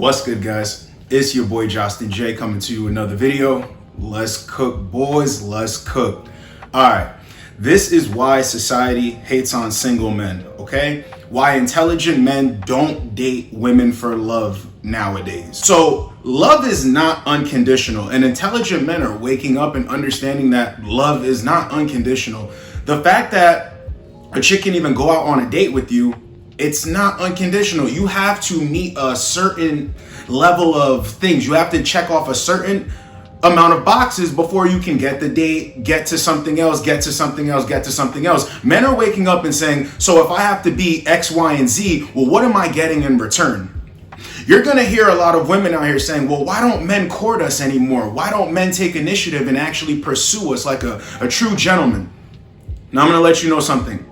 What's good, guys? It's your boy Justin J coming to you with another video. Let's cook, boys. Let's cook. All right. This is why society hates on single men, okay? Why intelligent men don't date women for love nowadays. So love is not unconditional, and intelligent men are waking up and understanding that love is not unconditional. The fact that a chick can even go out on a date with you, it's not unconditional. You have to meet a certain level of things. You have to check off a certain amount of boxes before you can get the date, get to something else, get to something else, get to something else. Men are waking up and saying, so if I have to be X, Y, and Z, well, what am I getting in return? You're going to hear a lot of women out here saying, well, why don't men court us anymore? Why don't men take initiative and actually pursue us like a true gentleman? Now, I'm going to let you know something.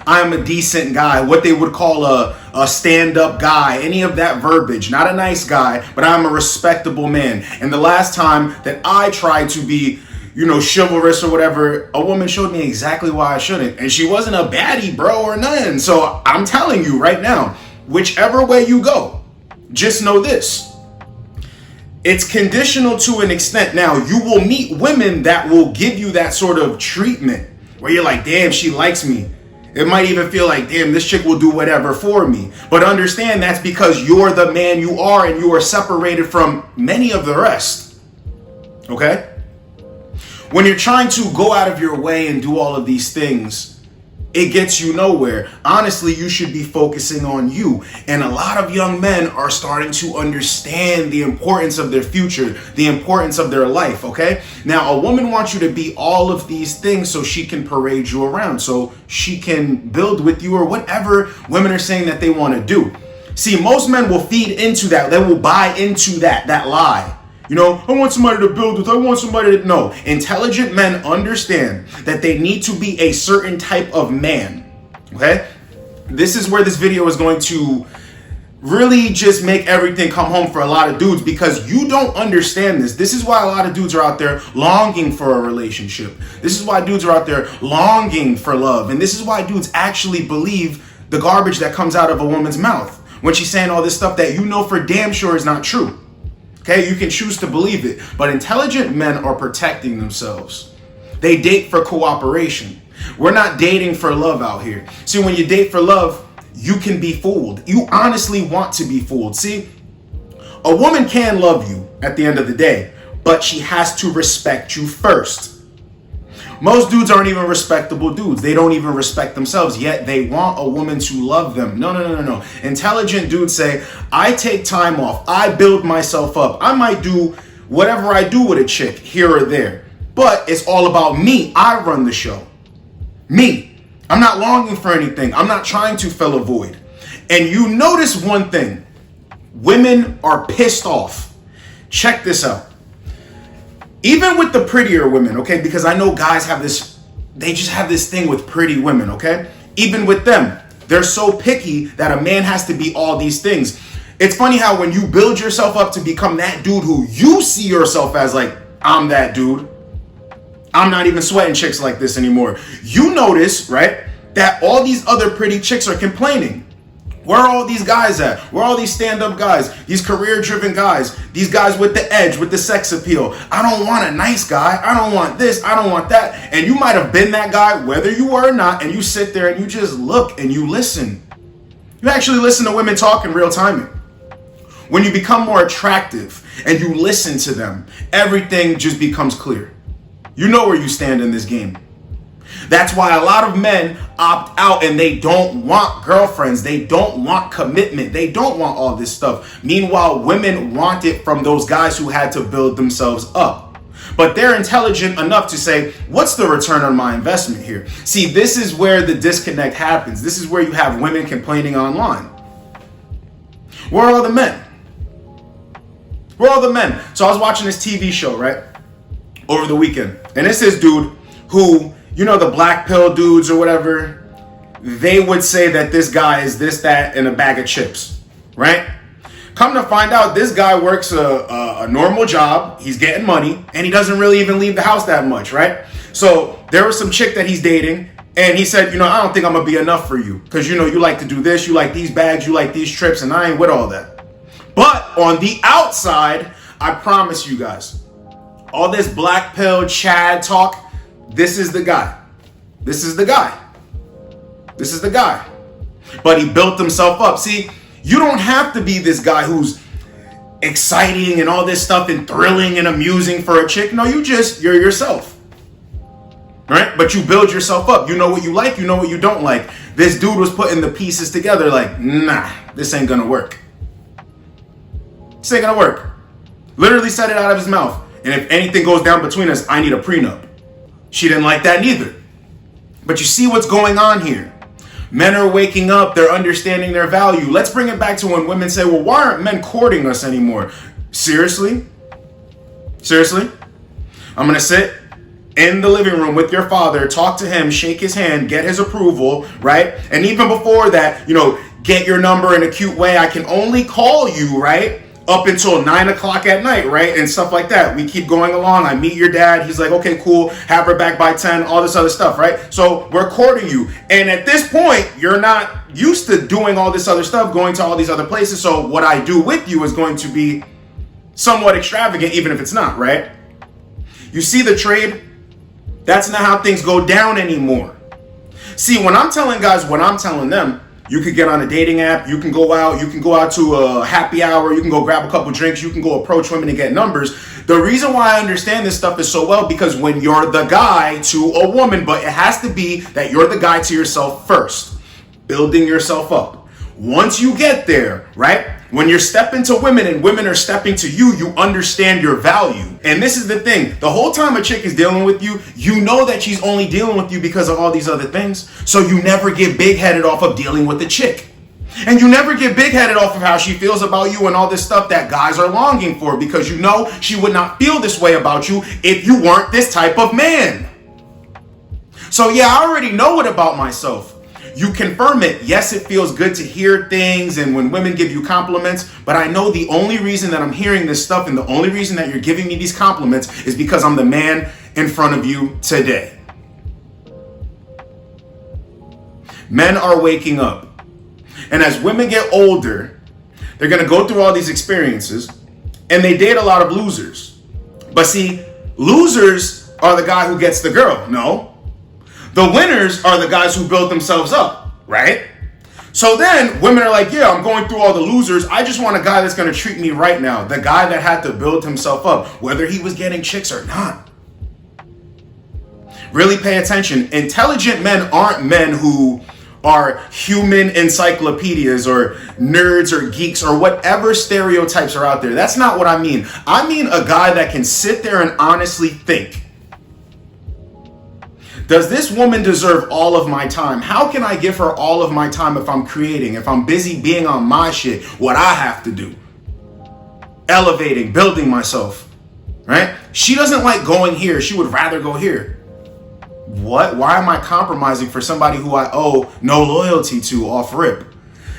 I'm a decent guy, what they would call a stand-up guy, any of that verbiage. Not a nice guy, but I'm a respectable man. And the last time that I tried to be, chivalrous or whatever, a woman showed me exactly why I shouldn't. And she wasn't a baddie, bro, or nothing. So I'm telling you right now, whichever way you go, just know this. It's conditional to an extent. Now, you will meet women that will give you that sort of treatment where you're like, damn, she likes me. It might even feel like, damn, this chick will do whatever for me. But understand that's because you're the man you are and you are separated from many of the rest. Okay? When you're trying to go out of your way and do all of these things, it gets you nowhere. Honestly, you should be focusing on you. And a lot of young men are starting to understand the importance of their future, the importance of their life, okay? Now, a woman wants you to be all of these things so she can parade you around, so she can build with you or whatever women are saying that they want to do. See, most men will feed into that. They will buy into that lie. I want somebody to build with. I want somebody to... No. Intelligent men understand that they need to be a certain type of man. Okay? This is where this video is going to really just make everything come home for a lot of dudes, because you don't understand this. This is why a lot of dudes are out there longing for a relationship. This is why dudes are out there longing for love. And this is why dudes actually believe the garbage that comes out of a woman's mouth when she's saying all this stuff that you know for damn sure is not true. Okay, you can choose to believe it, but intelligent men are protecting themselves. They date for cooperation. We're not dating for love out here. See, when you date for love, you can be fooled. You honestly want to be fooled. See, a woman can love you at the end of the day, but she has to respect you first. Most dudes aren't even respectable dudes. They don't even respect themselves, yet they want a woman to love them. No. Intelligent dudes say, I take time off. I build myself up. I might do whatever I do with a chick here or there, but it's all about me. I run the show. Me. I'm not longing for anything. I'm not trying to fill a void. And you notice one thing. Women are pissed off. Check this out. Even with the prettier women, okay? Because I know guys have this, they just have this thing with pretty women, okay? Even with them, they're so picky that a man has to be all these things. It's funny how when you build yourself up to become that dude who you see yourself as, like, I'm that dude. I'm not even sweating chicks like this anymore. You notice, right, that all these other pretty chicks are complaining. Where are all these guys at? Where are all these stand-up guys? These career-driven guys? These guys with the edge, with the sex appeal? I don't want a nice guy. I don't want this. I don't want that. And you might have been that guy, whether you were or not, and you sit there and you just look and you listen. You actually listen to women talk in real time. When you become more attractive and you listen to them, everything just becomes clear. You know where you stand in this game. That's why a lot of men opt out and they don't want girlfriends. They don't want commitment. They don't want all this stuff. Meanwhile, women want it from those guys who had to build themselves up. But they're intelligent enough to say, what's the return on my investment here? See, this is where the disconnect happens. This is where you have women complaining online. Where are all the men? Where are all the men? So I was watching this TV show, right? Over the weekend. And it's this dude who... the black pill dudes or whatever, they would say that this guy is this, that, and a bag of chips, right? Come to find out, this guy works a normal job, he's getting money, and he doesn't really even leave the house that much, right? So there was some chick that he's dating, and he said, I don't think I'm going to be enough for you, because, you like to do this, you like these bags, you like these trips, and I ain't with all that. But on the outside, I promise you guys, all this black pill Chad talk, this is the guy. This is the guy. This is the guy. But he built himself up. See, you don't have to be this guy who's exciting and all this stuff and thrilling and amusing for a chick. No, you're yourself. Right? But you build yourself up. You know what you like, you know what you don't like. This dude was putting the pieces together like, nah, this ain't gonna work. This ain't gonna work. Literally said it out of his mouth. And if anything goes down between us, I need a prenup. She didn't like that neither. But you see what's going on here. Men are waking up. They're understanding their value. Let's bring it back to when women say, well, why aren't men courting us anymore? Seriously? Seriously? I'm going to sit in the living room with your father, talk to him, shake his hand, get his approval, right? And even before that, get your number in a cute way. I can only call you, right? Up until 9 o'clock at night, right? And stuff like that. We keep going along. I meet your dad. He's like, okay, cool. Have her back by 10, all this other stuff, right? So we're courting you. And at this point, you're not used to doing all this other stuff, going to all these other places. So what I do with you is going to be somewhat extravagant, even if it's not, right? You see the trade? That's not how things go down anymore. See, when I'm telling guys what I'm telling them, you could get on a dating app, you can go out to a happy hour, you can go grab a couple drinks, you can go approach women and get numbers. The reason why I understand this stuff is so well, because when you're the guy to a woman, but it has to be that you're the guy to yourself first, building yourself up. Once you get there, right? When you're stepping to women and women are stepping to you, you understand your value. And this is the thing. The whole time a chick is dealing with you, you know that she's only dealing with you because of all these other things. So you never get big-headed off of dealing with the chick. And you never get big-headed off of how she feels about you and all this stuff that guys are longing for, because you know she would not feel this way about you if you weren't this type of man. So yeah, I already know it about myself. You confirm it. Yes, it feels good to hear things and when women give you compliments, but I know the only reason that I'm hearing this stuff and the only reason that you're giving me these compliments is because I'm the man in front of you today. Men are waking up. And as women get older, they're going to go through all these experiences and they date a lot of losers. But see, losers are the guy who gets the girl. No. The winners are the guys who build themselves up, right? So then women are like, yeah, I'm going through all the losers. I just want a guy that's going to treat me right now. The guy that had to build himself up, whether he was getting chicks or not. Really pay attention. Intelligent men aren't men who are human encyclopedias or nerds or geeks or whatever stereotypes are out there. That's not what I mean. I mean a guy that can sit there and honestly think. Does this woman deserve all of my time? How can I give her all of my time if I'm creating, if I'm busy being on my shit, what I have to do? Elevating, building myself, right? She doesn't like going here. She would rather go here. What? Why am I compromising for somebody who I owe no loyalty to off rip?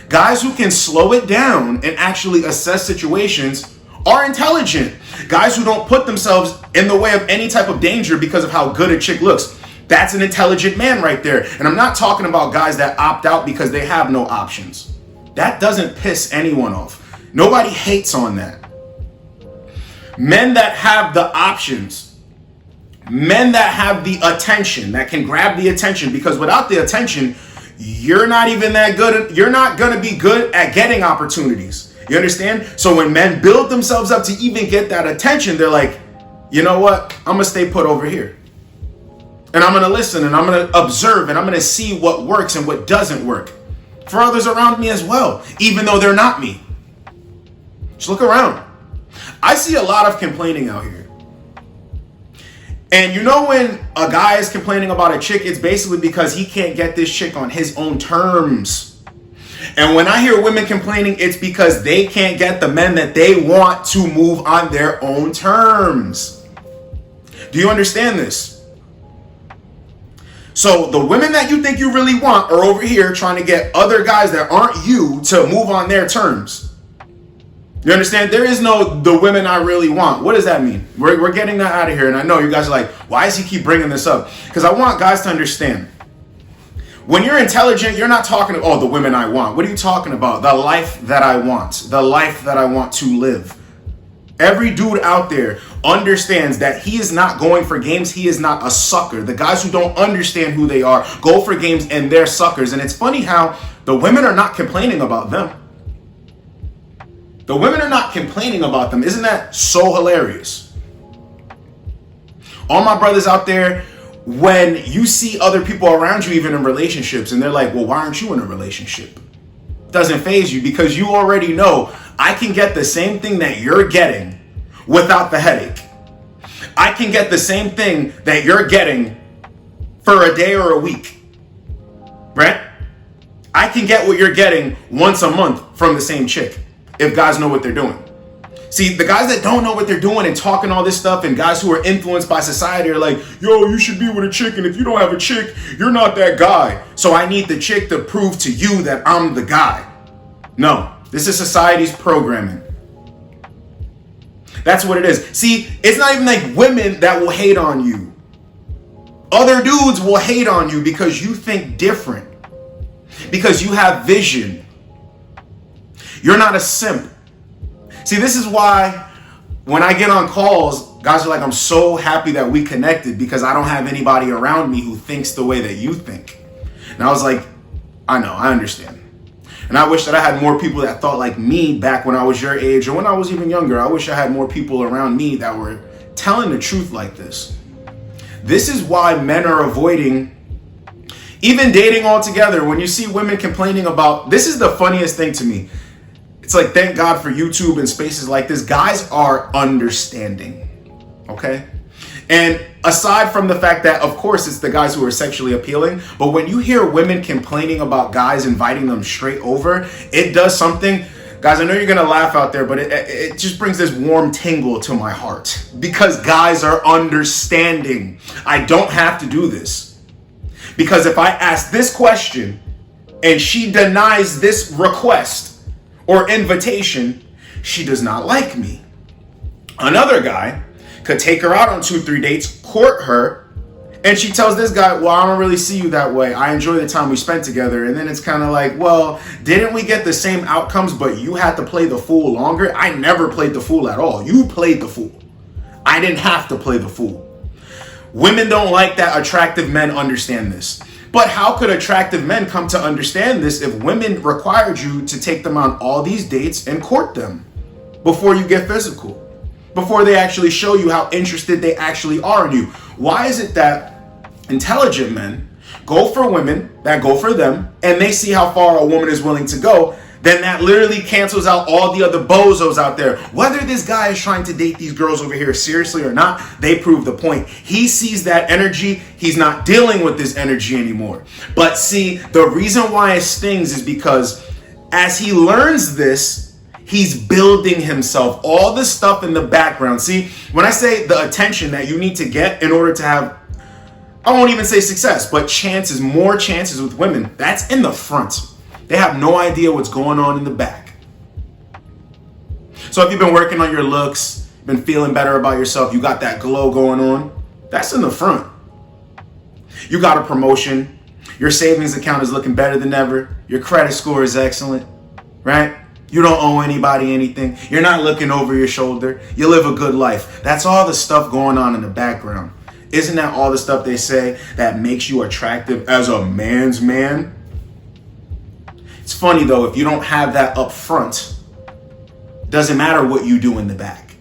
Guys who can slow it down and actually assess situations are intelligent. Guys who don't put themselves in the way of any type of danger because of how good a chick looks. That's an intelligent man right there. And I'm not talking about guys that opt out because they have no options. That doesn't piss anyone off. Nobody hates on that. Men that have the options, men that have the attention, that can grab the attention, because without the attention, you're not even that good. You're not going to be good at getting opportunities. You understand? So when men build themselves up to even get that attention, they're like, you know what? I'm going to stay put over here. And I'm going to listen and I'm going to observe and I'm going to see what works and what doesn't work for others around me as well, even though they're not me. Just look around. I see a lot of complaining out here. And you know when a guy is complaining about a chick, it's basically because he can't get this chick on his own terms. And when I hear women complaining, it's because they can't get the men that they want to move on their own terms. Do you understand this? So the women that you think you really want are over here trying to get other guys that aren't you to move on their terms. You understand? There is no the women I really want. What does that mean? We're getting that out of here. And I know you guys are like, why does he keep bringing this up? Because I want guys to understand. When you're intelligent, you're not talking about, oh, the women I want. What are you talking about? The life that I want. The life that I want to live. Every dude out there understands that he is not going for games. He is not a sucker. The guys who don't understand who they are go for games and they're suckers. And it's funny how the women are not complaining about them. The women are not complaining about them. Isn't that so hilarious? All my brothers out there, when you see other people around you even in relationships and they're like, well, why aren't you in a relationship? It doesn't faze you because you already know I can get the same thing that you're getting without the headache. I can get the same thing that you're getting for a day or a week. Right? I can get what you're getting once a month from the same chick if guys know what they're doing. See, the guys that don't know what they're doing and talking all this stuff and guys who are influenced by society are like, yo, you should be with a chick, and if you don't have a chick, you're not that guy. So I need the chick to prove to you that I'm the guy. No, this is society's programming. That's what it is. See, it's not even like women that will hate on you. Other dudes will hate on you because you think different. Because you have vision. You're not a simp. See, this is why when I get on calls, guys are like, I'm so happy that we connected because I don't have anybody around me who thinks the way that you think. And I was like, I know, I understand. And I wish that I had more people that thought like me back when I was your age or when I was even younger. I wish I had more people around me that were telling the truth like this. This is why men are avoiding even dating altogether. When you see women complaining about, this is the funniest thing to me. It's like, thank God for YouTube and spaces like this. Guys are understanding, okay? And aside from the fact that, of course, it's the guys who are sexually appealing, but when you hear women complaining about guys inviting them straight over, it does something. Guys, I know you're going to laugh out there, but it just brings this warm tingle to my heart because guys are understanding. I don't have to do this. Because if I ask this question and she denies this request, or invitation, she does not like me. Another guy could take her out on 2-3 dates, court her, and she tells this guy, well, I don't really see you that way. I enjoy the time we spent together. And then it's kind of like, well, didn't we get the same outcomes, but you had to play the fool longer? I never played the fool at all. You played the fool. I didn't have to play the fool. Women don't like that. Attractive men understand this. But how could attractive men come to understand this if women required you to take them on all these dates and court them before you get physical, before they actually show you how interested they actually are in you? Why is it that intelligent men go for women that go for them and they see how far a woman is willing to go? Then that literally cancels out all the other bozos out there. Whether this guy is trying to date these girls over here seriously or not, they prove the point. He sees that energy. He's not dealing with this energy anymore. But see, the reason why it stings is because as he learns this, he's building himself. All the stuff in the background. See, when I say the attention that you need to get in order to have, I won't even say success, but chances, more chances with women, that's in the front. They have no idea what's going on in the back. So if you've been working on your looks, been feeling better about yourself, you got that glow going on, that's in the front. You got a promotion, your savings account is looking better than ever, your credit score is excellent, right? You don't owe anybody anything. You're not looking over your shoulder. You live a good life. That's all the stuff going on in the background. Isn't that all the stuff they say that makes you attractive as a man's man? It's funny though, if you don't have that up front, doesn't matter what you do in the back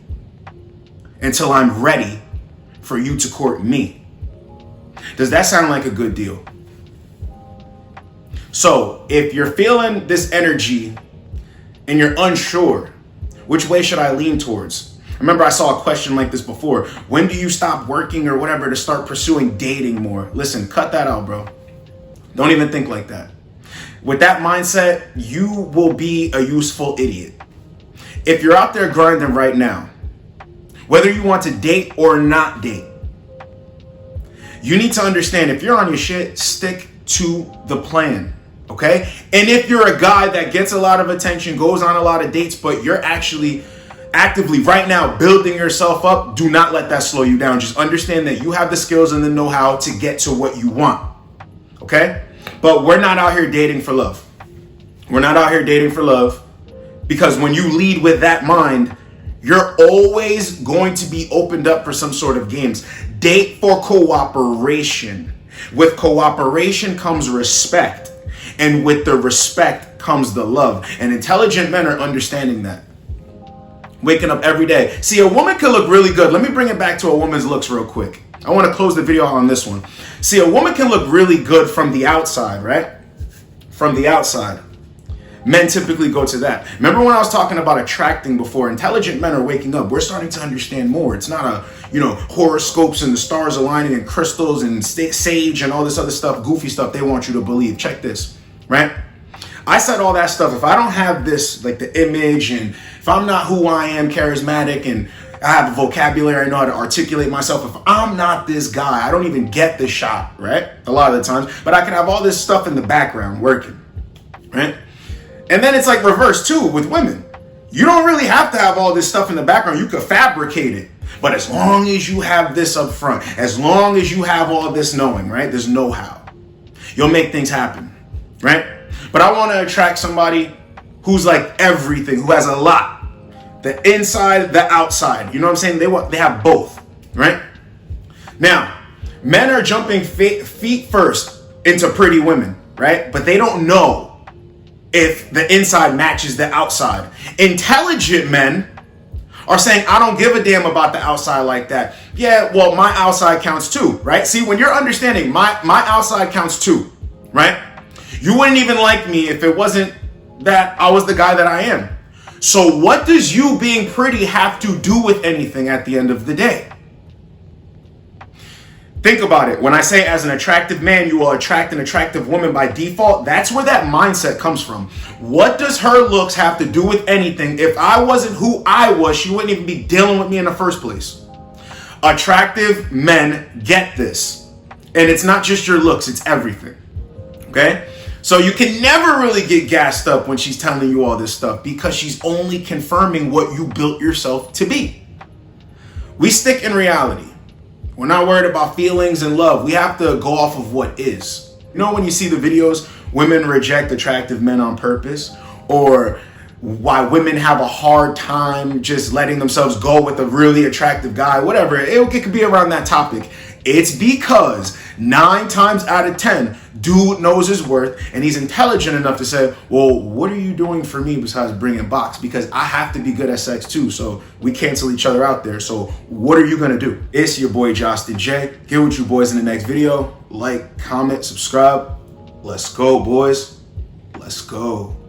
until I'm ready for you to court me. Does that sound like a good deal? So if you're feeling this energy and you're unsure, which way should I lean towards? Remember, I saw a question like this before. When do you stop working or whatever to start pursuing dating more? Listen, cut that out, bro. Don't even think like that. With that mindset, you will be a useful idiot. If you're out there grinding right now, whether you want to date or not date, you need to understand if you're on your shit, stick to the plan, okay? And if you're a guy that gets a lot of attention, goes on a lot of dates, but you're actually actively right now building yourself up, do not let that slow you down. Just understand that you have the skills and the know-how to get to what you want, okay? But we're not out here dating for love. We're not out here dating for love, because when you lead with that mind, you're always going to be opened up for some sort of games. Date for cooperation. With cooperation comes respect. And with the respect comes the love. And intelligent men are understanding that. Waking up every day. See, a woman can look really good. Let me bring it back to a woman's looks real quick. I want to close the video on this one. See, a woman can look really good from the outside, right? From the outside. Men typically go to that. Remember when I was talking about attracting before? Intelligent men are waking up. We're starting to understand more. It's not horoscopes and the stars aligning and crystals and sage and all this other stuff, goofy stuff they want you to believe. Check this, right? I said all that stuff. If I don't have this, like the image, and if I'm not who I am, charismatic, and I have the vocabulary, I know how to articulate myself. If I'm not this guy, I don't even get the shot, right? A lot of the times. But I can have all this stuff in the background working, right? And then it's like reverse too with women. You don't really have to have all this stuff in the background. You could fabricate it. But as long as you have this up front, as long as you have all this knowing, right? There's know-how. You'll make things happen, right? But I want to attract somebody who's like everything, who has a lot. The inside, the outside. You know what I'm saying? They have both, right? Now, men are jumping feet first into pretty women, right? But they don't know if the inside matches the outside. Intelligent men are saying, I don't give a damn about the outside like that. Yeah, well, my outside counts too, right? See, when you're understanding my outside counts too, right? You wouldn't even like me if it wasn't that I was the guy that I am. So what does you being pretty have to do with anything at the end of the day? Think about it. When I say as an attractive man, you will attract an attractive woman by default, that's where that mindset comes from. What does her looks have to do with anything? If I wasn't who I was, she wouldn't even be dealing with me in the first place. Attractive men get this. And it's not just your looks, it's everything. Okay? So you can never really get gassed up when she's telling you all this stuff, because she's only confirming what you built yourself to be. We stick in reality. We're not worried about feelings and love. We have to go off of what is. You know, when you see the videos, women reject attractive men on purpose, or why women have a hard time just letting themselves go with a really attractive guy, whatever. It could be around that topic. It's because 9 times out of 10, dude knows his worth, and he's intelligent enough to say, well, what are you doing for me besides bringing box? Because I have to be good at sex too, so we cancel each other out there. So what are you gonna do? It's your boy, Justin J. Get with you boys in the next video. Like, comment, subscribe. Let's go, boys. Let's go.